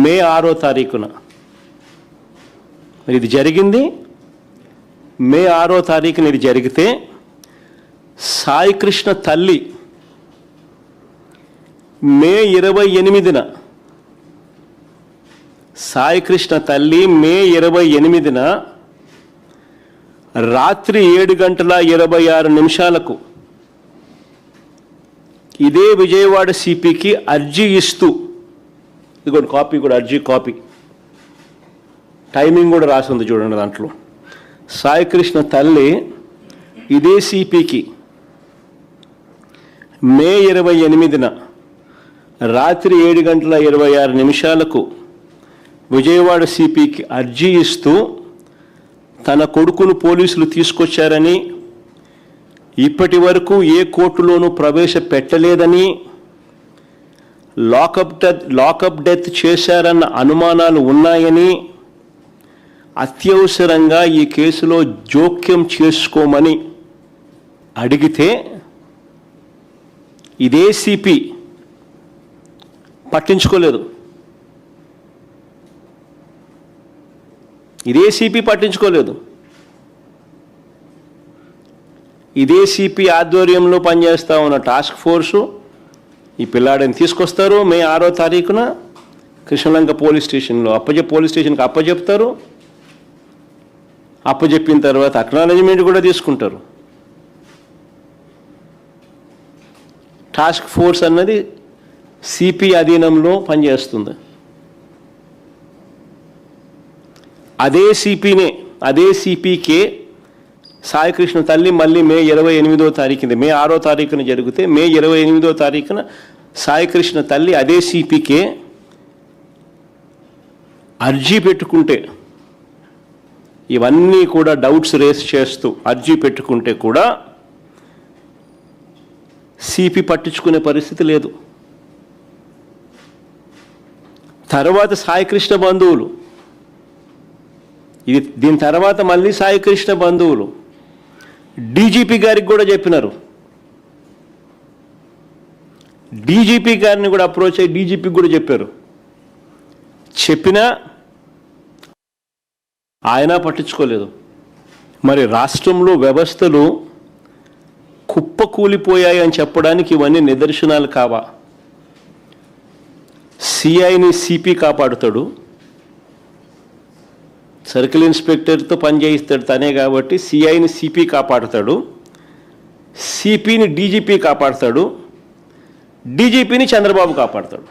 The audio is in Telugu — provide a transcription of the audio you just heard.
మే 6వ తారీఖున. మరి ఇది జరిగింది మే 6వ తారీఖున. ఇది జరిగితే సాయికృష్ణ తల్లి మే 28న, సాయికృష్ణ తల్లి మే 28న రాత్రి 7:26 ఇదే విజయవాడ సిపికి అర్జీ ఇస్తూ, ఇదిగోండి కాపీ కూడా, అర్జీ కాపీ, టైమింగ్ కూడా రాసి ఉంది చూడండి దాంట్లో. సాయికృష్ణ తల్లి ఇదే సిపికి మే 28న రాత్రి 7:26 విజయవాడ సిపికి అర్జీ ఇస్తూ తన కొడుకును పోలీసులు తీసుకొచ్చారని, ఇప్పటి వరకు ఏ కోర్టులోనూ ప్రవేశపెట్టలేదని, లాకప్ డెత్ చేశారన్న అనుమానాలు ఉన్నాయని, అత్యవసరంగా ఈ కేసులో జోక్యం చేసుకోమని అడిగితే ఇదే సిపి పట్టించుకోలేదు. ఇదే సిపి పట్టించుకోలేదు. ఇదే సిపి ఆధ్వర్యంలో పనిచేస్తూ ఉన్న టాస్క్ ఫోర్సు ఈ పిల్లాడిని తీసుకొస్తారు. మే 6వ తారీఖున కృష్ణలంక పోలీస్ స్టేషన్లో పోలీస్ స్టేషన్కి అప్పచెప్తారు. అప్పచెప్పిన తర్వాత అక్నాలెడ్జ్మెంట్ కూడా తీసుకుంటారు. టాస్క్ ఫోర్స్ అన్నది సిపి అధీనంలో పనిచేస్తుంది. అదే సిపికే సాయికృష్ణ తల్లి మళ్ళీ మే 28వ తారీఖున, మే 6వ తారీఖున జరిగితే మే 28వ తారీఖున సాయికృష్ణ తల్లి అదే సిపికే అర్జీ పెట్టుకుంటే, ఇవన్నీ కూడా డౌట్స్ రేస్ చేస్తూ అర్జీ పెట్టుకుంటే కూడా సిపి పట్టించుకునే పరిస్థితి లేదు. తర్వాత సాయికృష్ణ బంధువులు, దీని తర్వాత మళ్ళీ సాయికృష్ణ బంధువులు డీజీపీ గారికి కూడా చెప్పినారు. డీజీపీ గారిని కూడా అప్రోచ్ అయ్యి డీజీపీకి కూడా చెప్పారు. చెప్పినా ఆయన పట్టించుకోలేదు. మరి రాష్ట్రంలో వ్యవస్థలు కుప్పకూలిపోయాయి అని చెప్పడానికి ఇవన్నీ నిదర్శనాలు కావా? సిఐని సిపి కాపాడుతాడు, సర్కిల్ ఇన్స్పెక్టర్తో పనిచేయిస్తాడు తనే కాబట్టి సిఐని సిపి కాపాడుతాడు, సిపిని డీజీపీ కాపాడుతాడు, డీజీపీని చంద్రబాబు కాపాడుతాడు.